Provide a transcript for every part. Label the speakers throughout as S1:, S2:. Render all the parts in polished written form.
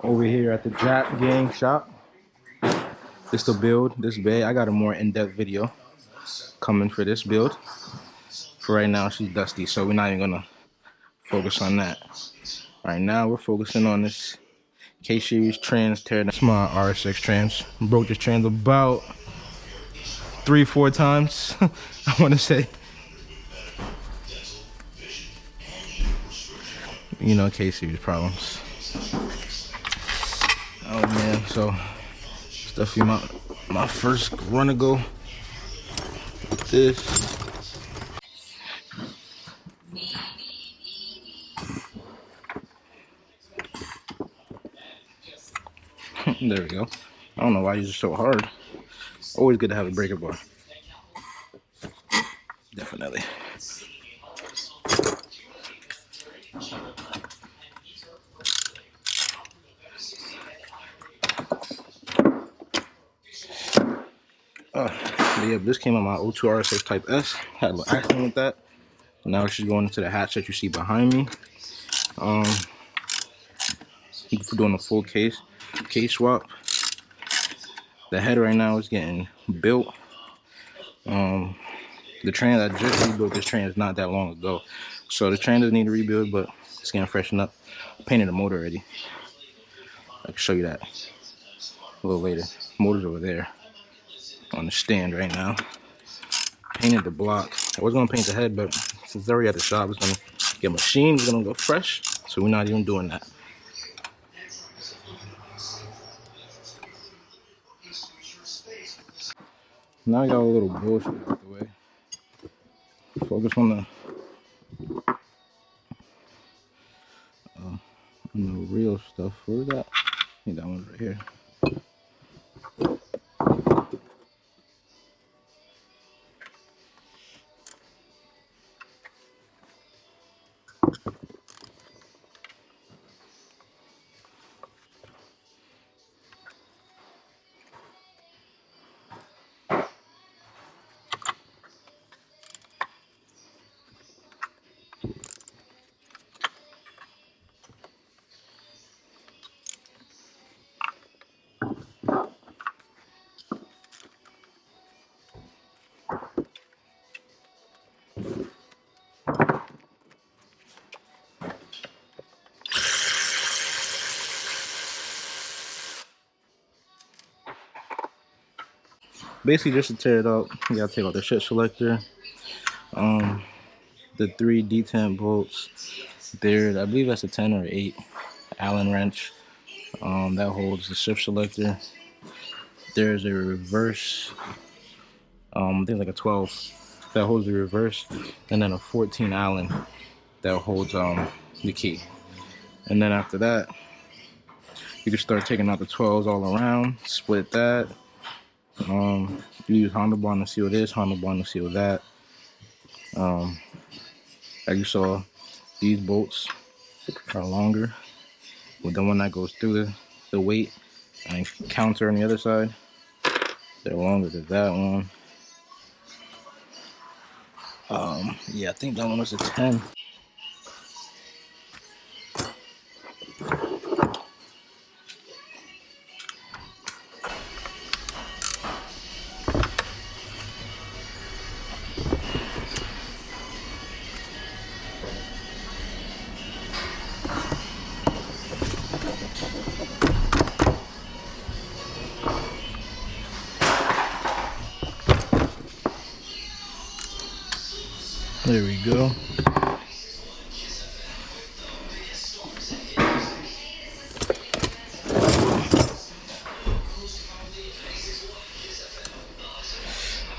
S1: Over here at the Jap Gang shop. This the build, this bay. I got a more in-depth video coming for this build. For right now, she's dusty, so we're not even gonna focus on that. Right now, we're focusing on this K-Series trans teardown. It's my RS6 trans. Broke this trans about 3-4 times, I wanna say. You know, K-Series problems. Oh man, so stuffy my first run ago with this. There we go. I don't know why these are so hard. Always good to have a breaker bar. Definitely. But yeah, this came on my 02 RS6 Type S. Had a little accident with that. Now she's going into the hatch that you see behind me. For doing a full case swap. The head right now is getting built. The trans, I just rebuilt this trans not that long ago. So the trans doesn't need to rebuild, but it's getting freshened up. I painted the motor already. I can show you that a little later. Motor's over there on the stand right now. Painted the block. I was gonna paint the head, but since it's already at the shop, it's gonna get machined, it's gonna go fresh. So we're not even doing that. Now I got a little bullshit out the way. Focus on the real stuff. Where's that? I think that one's right here. Basically, just to tear it out, you gotta take out the shit selector, the 3 detent bolts. There, I believe that's a 10 or 8 Allen wrench. That holds the shift selector. There's a reverse. I think like a 12 that holds the reverse, and then a 14 Allen that holds the key. And then after that, you can start taking out the 12s all around. Split that. You use Honda bond to seal this, Honda bond to seal that. As you saw, these bolts are longer, with the one that goes through the weight and counter on the other side. They're longer than that one. Yeah, I think that one was a 10. There we go.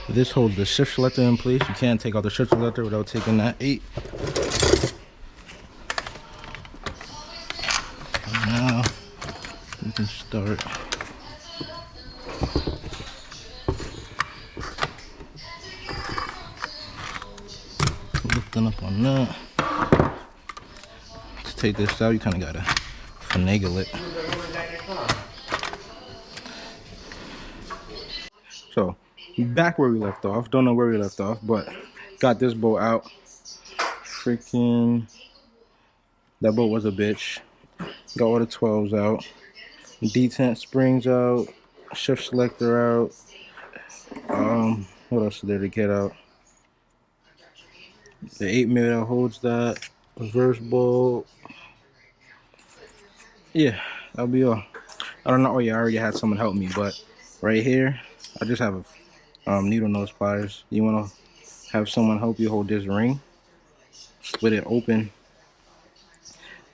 S1: This holds the shift selector in place. You can't take out the shift selector without taking that 8. Now we can start. Lifting up on that. To take this out, you kind of gotta finagle it. So back where we left off. Don't know where we left off, but got this bolt out. Freaking, that bolt was a bitch. Got all the 12s out. detent springs out, shift selector out. What else is there to get out? The 8mm that holds that, reverse bolt. Yeah, that'll be all. I don't know. Oh yeah, I already had someone help me, but right here, I just have a needle nose pliers. You wanna have someone help you hold this ring, split it open.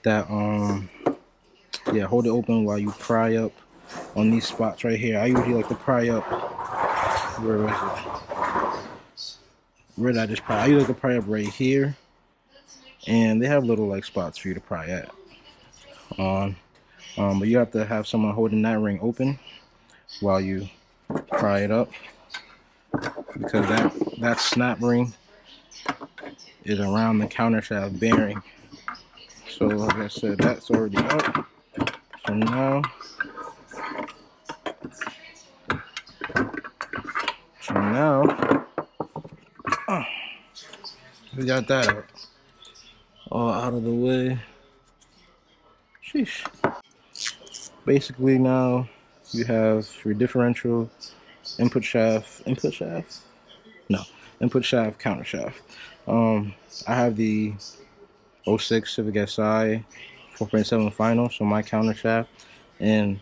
S1: That yeah, hold it open while you pry up on these spots right here. I usually like to pry up. Where is it? Where did I just pry? I usually like to pry up right here, and they have little like spots for you to pry at. But you have to have someone holding that ring open while you pry it up, because that snap ring is around the countershaft bearing. So like I said, that's already up. So now, we got that out. All out of the way. Sheesh. Basically now you have your differential, input shaft, counter shaft. I have the 06 Civic SI 4.7 final, so my counter shaft and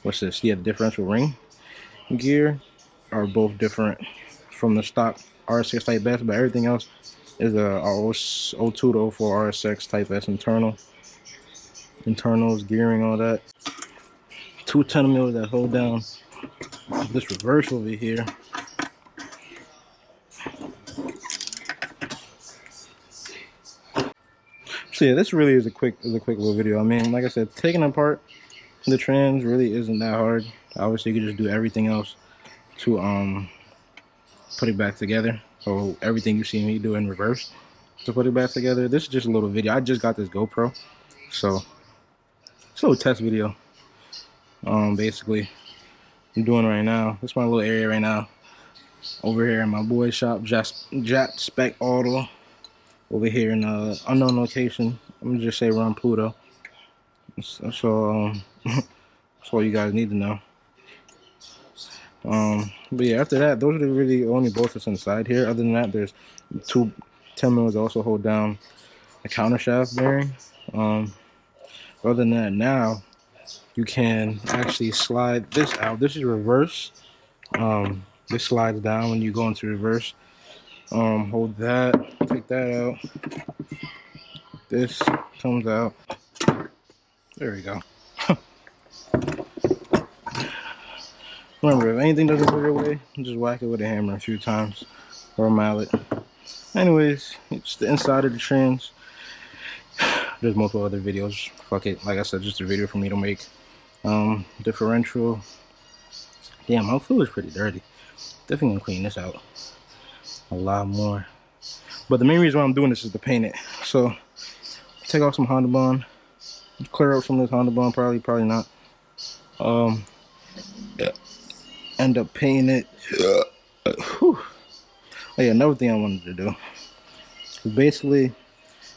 S1: what's this? Yeah, differential ring gear are both different from the stock RSX Type S, but everything else is a 02 to 04 RSX Type S internals, gearing, all that. 2 10mm that hold down this reverse over here. So yeah, this really is a quick little video. I mean, like I said, taking apart the trans really isn't that hard. Obviously, you can just do everything else to put it back together. So everything you see me do in reverse to put it back together. This is just a little video. I just got this GoPro, so it's a little test video. Basically, I'm doing right now. This is my little area right now. Over here in my boy's shop, Jap Spec Auto. Over here in a unknown location. I'm gonna just say we're on Pluto. So that's all you guys need to know. But yeah, after that, those are the really only bolts that's inside here. Other than that, there's 2 10mm that also hold down a counter shaft bearing. Other than that, now you can actually slide this out. This is reverse. This slides down when you go into reverse. Hold that, take that out. This comes out. There we go. Remember, if anything doesn't go your way, just whack it with a hammer a few times or a mallet. Anyways, it's the inside of the trans. There's multiple other videos. Fuck it. Like I said, just a video for me to make. Differential. Damn, my foot is pretty dirty. Definitely gonna clean this out a lot more. But the main reason why I'm doing this is to paint it. So take off some Honda Bond, clear up some of this Honda Bond, probably not. Yeah. End up painting it. Oh yeah, another thing I wanted to do is basically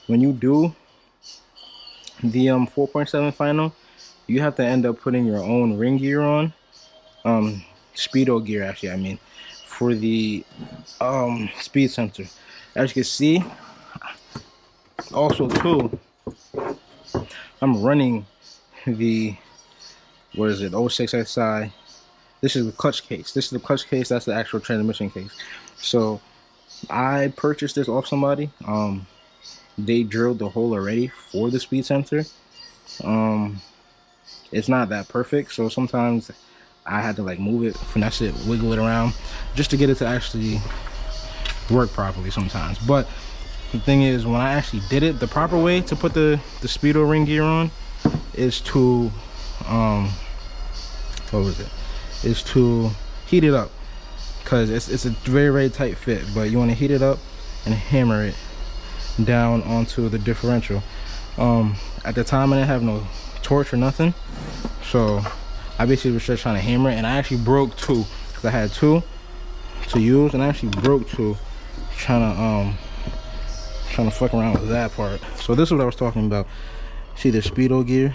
S1: when you do the 4.7 final, you have to end up putting your own ring gear on, speedo gear actually, I mean, for the speed sensor. As you can see, also too, I'm running the, what is it, 06 SI. This is the clutch case. This is the clutch case. That's the actual transmission case. So I purchased this off somebody. They drilled the hole already for the speed sensor. It's not that perfect, so sometimes I had to like move it, finesse it, wiggle it around just to get it to actually work properly sometimes. But the thing is, when I actually did it, the proper way to put the speedo ring gear on is to is to heat it up, because it's a very tight fit, but you want to heat it up and hammer it down onto the differential. At the time I didn't have no torch or nothing, so I basically was just trying to hammer it, and I actually broke 2 because I had 2 to use, and I actually broke 2 trying to fuck around with that part. So this is what I was talking about. See the speedo gear,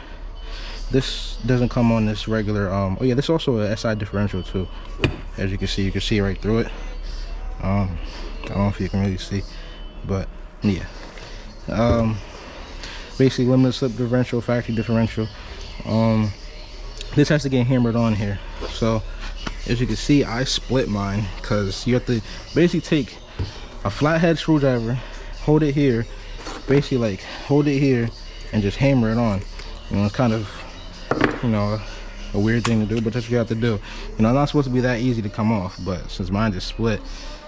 S1: This doesn't come on this regular. Oh yeah, this is also a SI differential too. As you can see right through it. I don't know if you can really see, but yeah. Basically limited slip differential, factory differential. This has to get hammered on here. So as you can see, I split mine because you have to basically take a flathead screwdriver, hold it here, basically like hold it here and just hammer it on. You know, it's kind of, you know, a weird thing to do, but that's what you have to do. You know, it's not supposed to be that easy to come off, but since mine just split,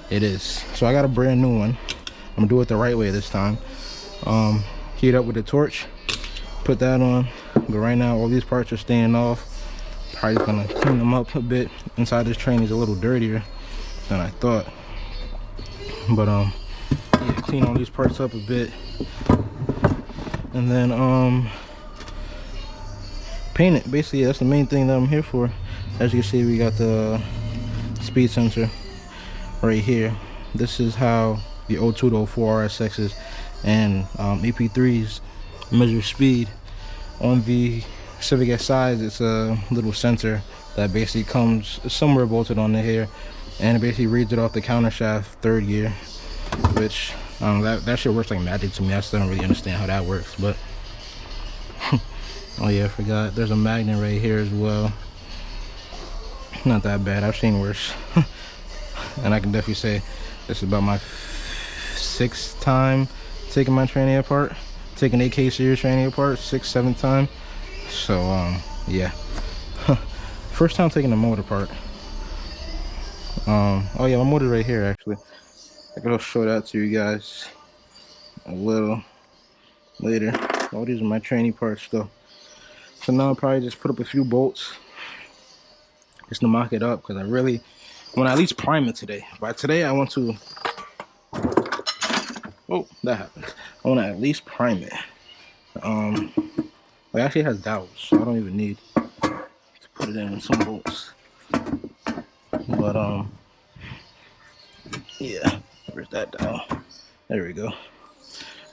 S1: it is. So I got a brand new one. I'm gonna do it the right way this time. Heat up with a torch, put that on. But right now all these parts are staying off. Probably just gonna clean them up a bit. Inside this train is a little dirtier than I thought, but yeah, clean all these parts up a bit, and then paint it. Basically that's the main thing that I'm here for. As you can see, we got the speed sensor right here. This is how the 02 to 04 RSXs and EP3s measure speed. On the Civic SIs, it's a little sensor that basically comes somewhere bolted on the here, and it basically reads it off the counter shaft third gear, which that shit works like magic to me. I still don't really understand how that works, but oh yeah, I forgot there's a magnet right here as well. Not that bad, I've seen worse. And I can definitely say this is about my 6th time taking my tranny apart, taking AK series tranny apart, 6th, 7th time. So yeah. First time taking the motor apart. Oh yeah, my motor right here actually. I can show that to you guys a little later. Oh, these are my tranny parts though. So now I'll probably just put up a few bolts just to mock it up, because I really want to at least prime it today. By today I want to, oh, that happened. I want to at least prime it. It actually has dowels, so I don't even need to put it in with some bolts. But yeah, where's that dowel? There we go.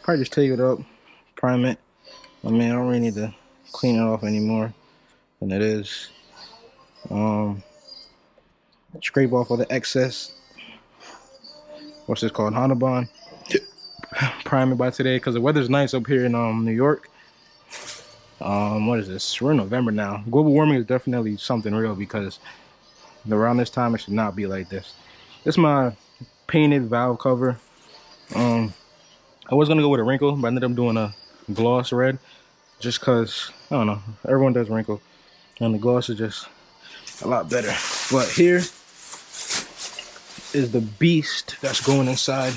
S1: Probably just take it up, prime it. I mean, I don't really need to clean it off anymore than it is. Scrape off all the excess, what's this called, Honda Bond. Prime it by today, because the weather's nice up here in New York. What is this? We're in November now. Global warming is definitely something real, because around this time it should not be like this. This is my painted valve cover. I was gonna go with a wrinkle, but I ended up doing a gloss red, just cause I don't know, everyone does wrinkle, and the gloss is just a lot better. But here is the beast that's going inside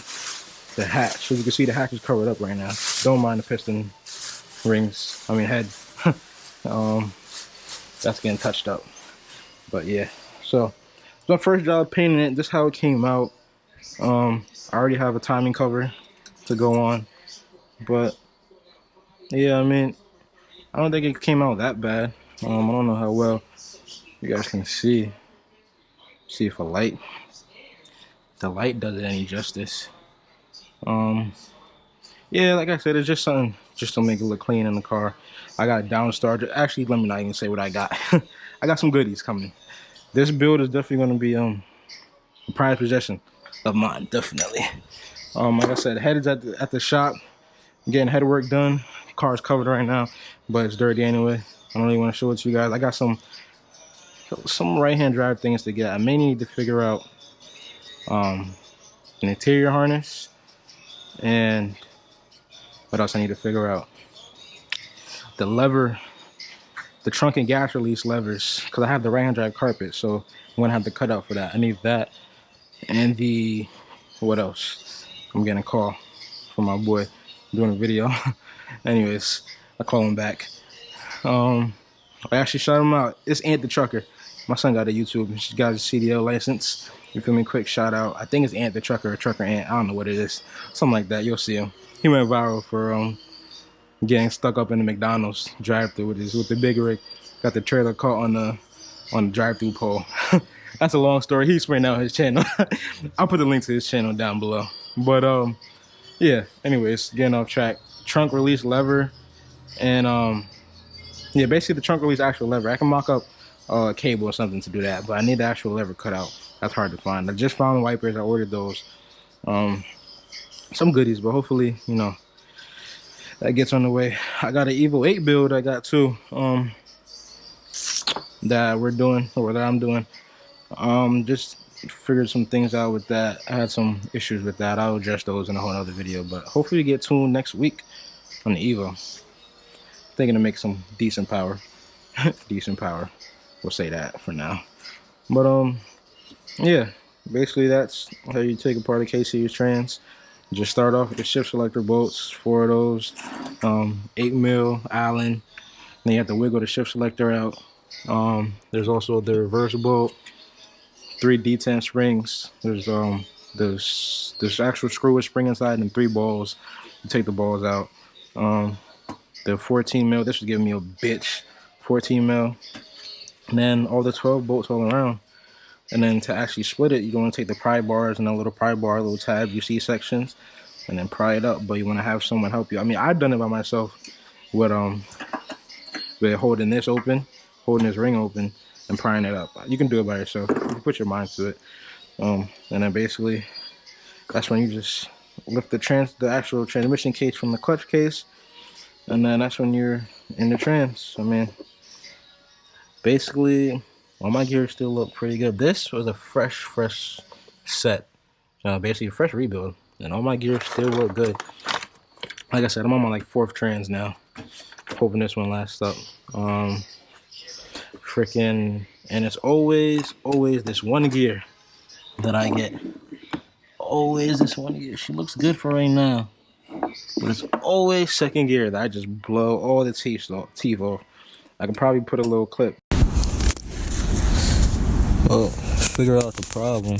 S1: the hatch. So you can see the hatch is covered up right now. Don't mind the piston rings, I mean head. That's getting touched up. But yeah, so it's my first job painting it. This is how it came out. I already have a timing cover to go on, but yeah, I mean, I don't think it came out that bad. I don't know how well you guys can see if the light does it any justice. Yeah, like I said, it's just something just to make it look clean in the car. I got downstar. Actually, let me not even say what I got. I got some goodies coming. This build is definitely going to be a prized possession of mine, definitely. Like I said, head is at the shop, getting head work done. Car's covered right now, but it's dirty anyway. I don't really want to show it to you guys. I got some right-hand drive things to get. I may need to figure out an interior harness, and what else I need to figure out? The lever, the trunk and gas release levers, because I have the right-hand drive carpet, so I'm gonna have to cut out for that. I need that, and the, what else? I'm getting a call from my boy doing a video. Anyways, I call him back. I actually shout him out. It's Ant the Trucker. My son got a YouTube. He's got his CDL license. You feel me? Quick shout out. I think it's Ant the Trucker or Trucker Ant. I don't know what it is. Something like that. You'll see him. He went viral for getting stuck up in the McDonald's drive-thru with the big rig. Got the trailer caught on the drive-thru pole. That's a long story. He's right now on his channel. I'll put the link to his channel down below. But yeah. Anyways, getting off track. Trunk release lever and Yeah, basically the trunk release actual lever. I can mock up a cable or something to do that, but I need the actual lever cut out. That's hard to find. I just found wipers. I ordered those. Some goodies, but hopefully, you know, that gets on the way. I got an Evo 8 build I got too, that we're doing, or that I'm doing. Just figured some things out with that. I had some issues with that. I'll address those in a whole other video, but hopefully get tuned next week on the Evo. Thinking to make some decent power. Decent power. We'll say that for now. But yeah, basically that's how you take apart a K-series trans. Just start off with the shift selector bolts, 4 of those, 8 mil Allen. Then you have to wiggle the shift selector out. There's also the reverse bolt, 3 D10 springs. There's this actual screw with spring inside and 3 balls. You take the balls out. The 14 mil. This was giving me a bitch. 14 mil. And then all the 12 bolts all around. And then to actually split it, you want to take the pry bars and a little pry bar, little tab, you see sections, and then pry it up. But you want to have someone help you. I mean, I've done it by myself with holding this open, holding this ring open, and prying it up. You can do it by yourself. You can put your mind to it. And then basically, that's when you just lift the actual transmission case from the clutch case, and then that's when you're in the trans. I mean, basically, all my gear still look pretty good. This was a fresh set. Basically a fresh rebuild. And all my gear still look good. Like I said, I'm on my like 4th trans now. Hoping this one lasts up. And it's always this one gear that I get. Always this one gear. She looks good for right now. But it's always second gear that I just blow all the teeth off. I can probably put a little clip. Well, figure out the problem.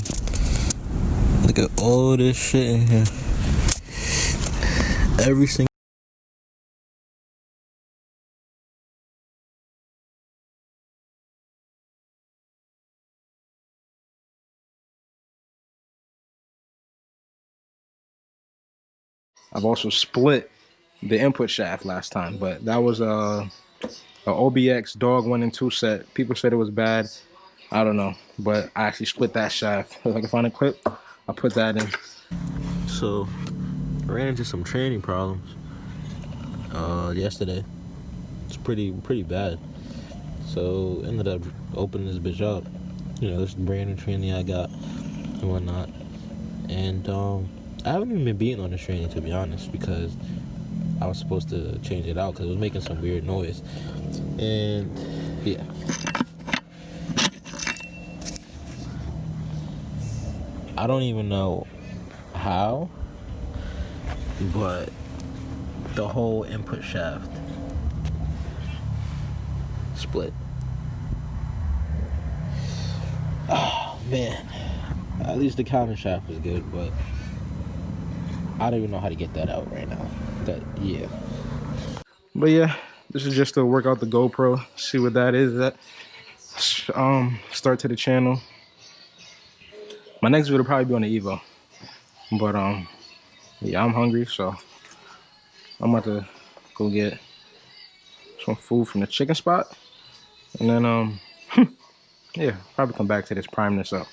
S1: Look at all this shit in here. Every single. I've also split the input shaft last time, but that was a OBX dog 1 and 2 set. People said it was bad. I don't know, but I actually split that shaft. If I can find a clip, I'll put that in. So, I ran into some training problems yesterday. It's pretty bad. So, ended up opening this bitch up. You know, this brand new training I got and whatnot. And I haven't even been beating on this training, to be honest, because I was supposed to change it out because it was making some weird noise. And yeah. I don't even know how, but the whole input shaft split. Oh man, at least the counter shaft was good, but I don't even know how to get that out right now. Yeah. But yeah, this is just to work out the GoPro, see what that is. That start to the channel. My next video will probably be on the Evo, but yeah, I'm hungry, so I'm about to go get some food from the chicken spot, and then yeah, probably come back to this, prime this up.